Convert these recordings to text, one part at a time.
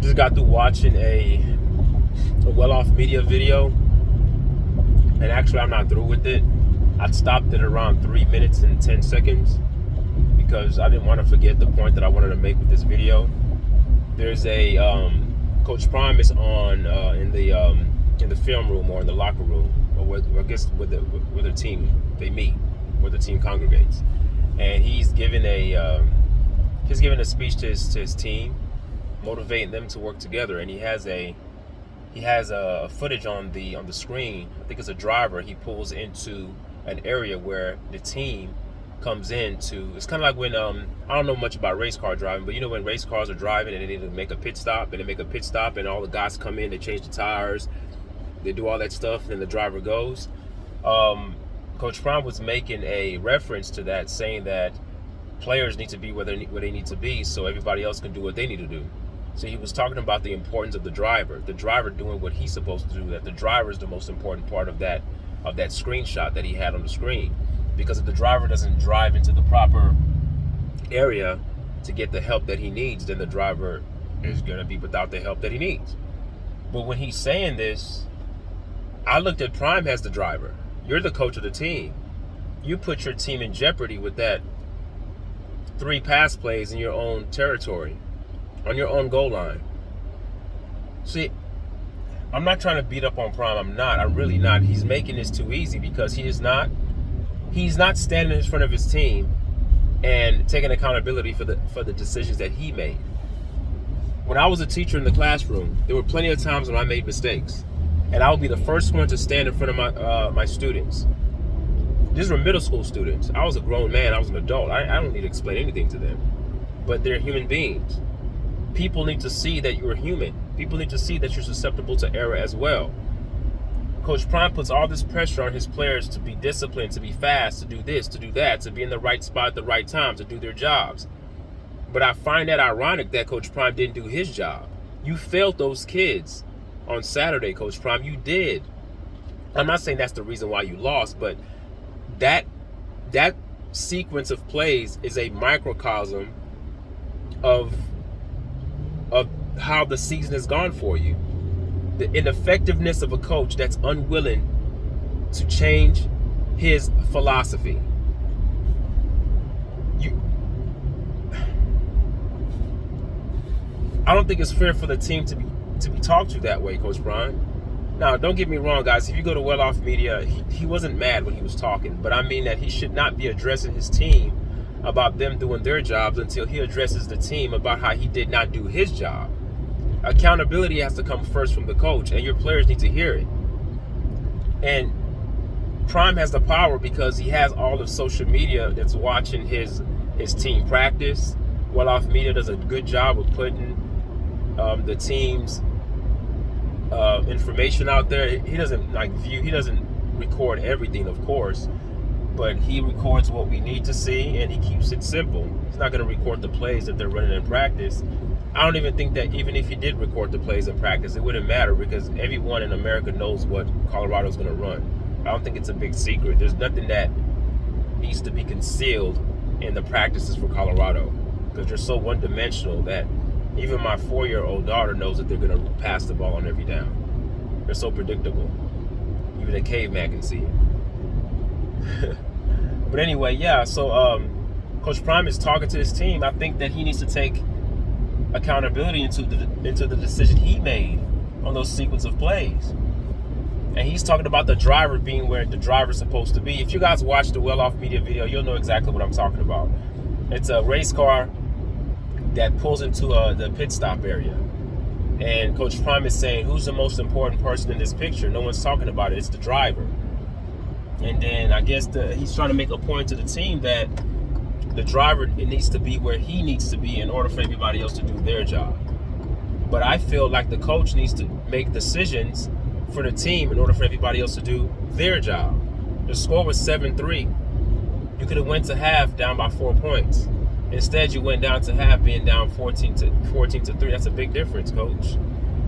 just got through watching a well-off media video, and actually I'm not through with it. I stopped at around 3 minutes and 10 seconds because I didn't want to forget the point that I wanted to make with this video. There's a Coach Prime is on in the film room or in the locker room, or I guess where the team they meet, where the team congregates, and he's giving a speech to his team, motivating them to work together. And he has a footage on the screen. I think it's a driver. He pulls into an area where the team comes into. It's kind of like when I don't know much about race car driving, but you know when race cars are driving and they need to make a pit stop, and all the guys come in, they change the tires, they do all that stuff, and then the driver goes. Coach Prime was making a reference to that, saying that players need to be where they need to be so everybody else can do what they need to do. So he was talking about the importance of the driver doing what he's supposed to do, that the driver is the most important part of that screenshot that he had on the screen. Because if the driver doesn't drive into the proper area to get the help that he needs, then the driver is going to be without the help that he needs. But when he's saying this, I looked at Prime as the driver. You're the coach of the team. You put your team in jeopardy with that 3 pass plays in your own territory, on your own goal line. See, I'm not trying to beat up on Prime. I'm really not. He's making this too easy because he's not standing in front of his team and taking accountability for the decisions that he made. When I was a teacher in the classroom, there were plenty of times when I made mistakes, and I would be the first one to stand in front of my students. These were middle school students. I was a grown man. I was an adult. I don't need to explain anything to them. But they're human beings. People need to see that you're human. People need to see that you're susceptible to error as well. Coach Prime puts all this pressure on his players to be disciplined, to be fast, to do this, to do that, to be in the right spot at the right time, to do their jobs. But I find that ironic that Coach Prime didn't do his job. You failed those kids on Saturday, Coach Prime. You did. I'm not saying that's the reason why you lost, but that sequence of plays is a microcosm of how the season has gone for you. The ineffectiveness of a coach that's unwilling to change his philosophy. I don't think it's fair for the team to be talked to that way, Coach Prime. Now, don't get me wrong, guys. If you go to well-off media, he wasn't mad when he was talking, but I mean that he should not be addressing his team about them doing their jobs until he addresses the team about how he did not do his job. Accountability has to come first from the coach, and your players need to hear it. And Prime has the power because he has all of social media that's watching his team practice. Well-off media does a good job of putting the team's information out there. He doesn't he doesn't record everything, of course, but he records what we need to see, and he keeps it simple. He's not going to record the plays that they're running in practice. I don't even think that even if he did record the plays in practice, it wouldn't matter because everyone in America knows what Colorado's going to run. I don't think it's a big secret. There's nothing that needs to be concealed in the practices for Colorado because they're so one-dimensional that even my 4-year-old daughter knows that they're going to pass the ball on every down. They're so predictable. Even a caveman can see it. But anyway, yeah, so Coach Prime is talking to his team. I think that he needs to take accountability into the decision he made on those sequence of plays. And he's talking about the driver being where the driver's supposed to be. If you guys watch the well-off media video, you'll know exactly what I'm talking about. It's a race car that pulls into the pit stop area. And Coach Prime is saying, who's the most important person in this picture? No one's talking about it. It's the driver. And then I guess he's trying to make a point to the team that the driver needs to be where he needs to be in order for everybody else to do their job. But I feel like the coach needs to make decisions for the team in order for everybody else to do their job. The score was 7-3. You could have went to half down by 4 points. Instead, you went down to half being down 14 to 3. That's a big difference, coach.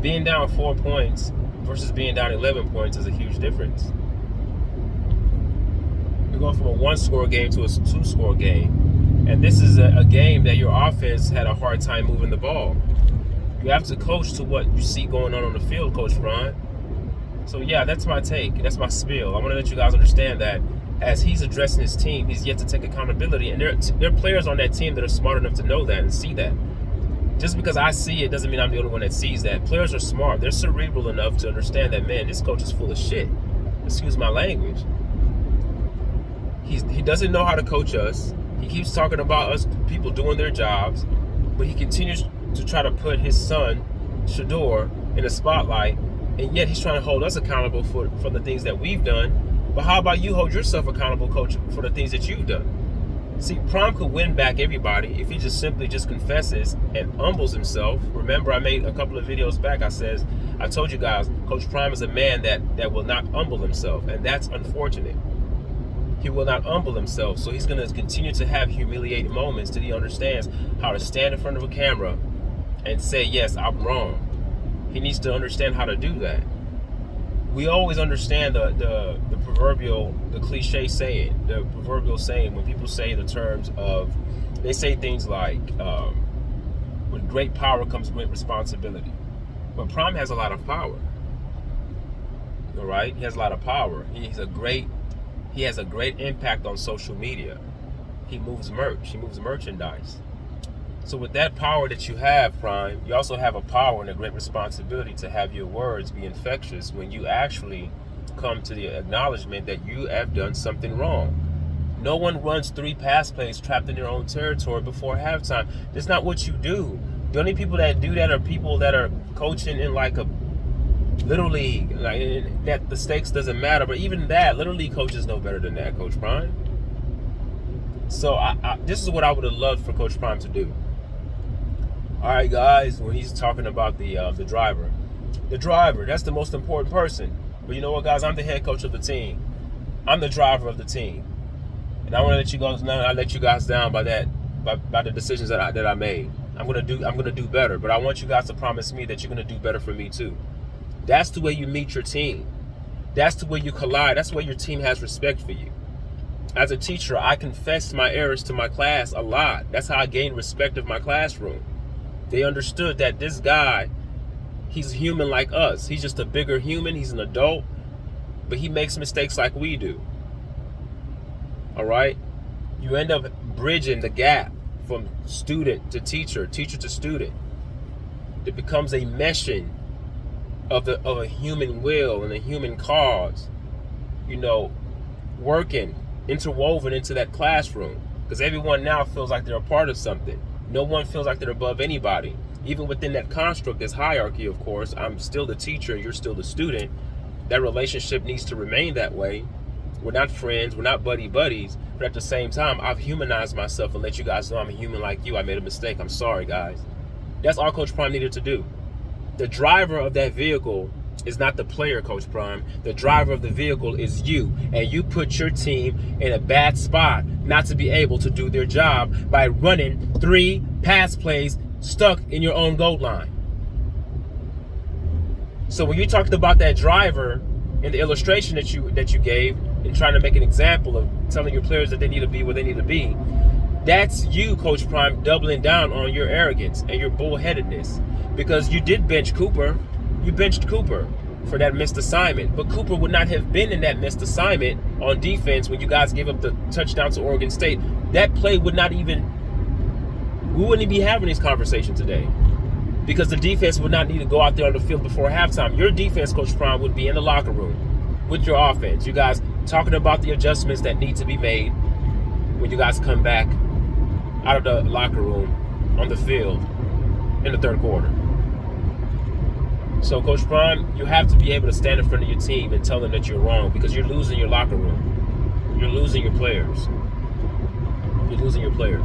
Being down 4 points versus being down 11 points is a huge difference. You're going from a 1-score game to a 2-score game. And this is a game that your offense had a hard time moving the ball. You have to coach to what you see going on the field, Coach Prime. So yeah, that's my take. That's my spiel. I want to let you guys understand that as he's addressing his team, he's yet to take accountability. And there are players on that team that are smart enough to know that and see that. Just because I see it doesn't mean I'm the only one that sees that. Players are smart. They're cerebral enough to understand that, man, this coach is full of shit. Excuse my language. He doesn't know how to coach us. He keeps talking about us people doing their jobs, but he continues to try to put his son, Shedeur, in the spotlight, and yet he's trying to hold us accountable for the things that we've done. But how about you hold yourself accountable, coach, for the things that you've done? See, Prime could win back everybody if he just simply confesses and humbles himself. Remember, I made a couple of videos back. I told you guys, Coach Prime is a man that will not humble himself, and that's unfortunate. He will not humble himself, so he's going to continue to have humiliating moments till he understands how to stand in front of a camera and say, yes, I'm wrong. He needs to understand how to do that. We always understand the proverbial, the cliche saying, the proverbial saying when people say the terms of, they say things like, with great power comes great responsibility. But Prime has a lot of power. All right? He has a lot of power. He has a great impact on social media. He moves merch. He moves merchandise. So with that power that you have, Prime, you also have a power and a great responsibility to have your words be infectious when you actually come to the acknowledgement that you have done something wrong. No one runs 3 pass plays trapped in their own territory before halftime. That's not what you do. The only people that do that are people that are coaching in like a Little League, like that the stakes doesn't matter. But even that, Little League coaches know better than that, Coach Prime. So this is what I would have loved for Coach Prime to do. All right, guys, when he's talking about the driver, that's the most important person. But you know what, guys? I'm the head coach of the team. I'm the driver of the team, and I want to let you guys know. I let you guys down by that, by the decisions that I made. I'm gonna do better, but I want you guys to promise me that you're gonna do better for me too. That's the way you meet your team. That's the way you collide. That's the way your team has respect for you. As a teacher, I confessed my errors to my class a lot. That's how I gained respect of my classroom. They understood that this guy, he's human like us. He's just a bigger human. He's an adult, but he makes mistakes like we do. All right? You end up bridging the gap from student to teacher, teacher to student. It becomes a meshing of a human will and a human cause, working, interwoven into that classroom. Because everyone now feels like they're a part of something. No one feels like they're above anybody. Even within that construct, this hierarchy, of course, I'm still the teacher, you're still the student. That relationship needs to remain that way. We're not friends, we're not buddies, but at the same time, I've humanized myself and let you guys know I'm a human like you. I made a mistake. I'm sorry, guys. That's all Coach Prime needed to do. The driver of that vehicle is not the player, Coach Prime. The driver of the vehicle is you, and you put your team in a bad spot not to be able to do their job by running 3 pass plays stuck in your own goal line. So when you talked about that driver in the illustration that you gave and trying to make an example of telling your players that they need to be where they need to be, that's you, Coach Prime, doubling down on your arrogance and your bullheadedness. Because you did bench Cooper. You benched Cooper for that missed assignment. But Cooper would not have been in that missed assignment on defense when you guys gave up the touchdown to Oregon State. That play would not even, we wouldn't be having this conversation today. Because the defense would not need to go out there on the field before halftime. Your defense, Coach Prime, would be in the locker room with your offense. You guys talking about the adjustments that need to be made when you guys come back out of the locker room on the field in the third quarter. So, Coach Prime, you have to be able to stand in front of your team and tell them that you're wrong, because you're losing your locker room. You're losing your players. You're losing your players.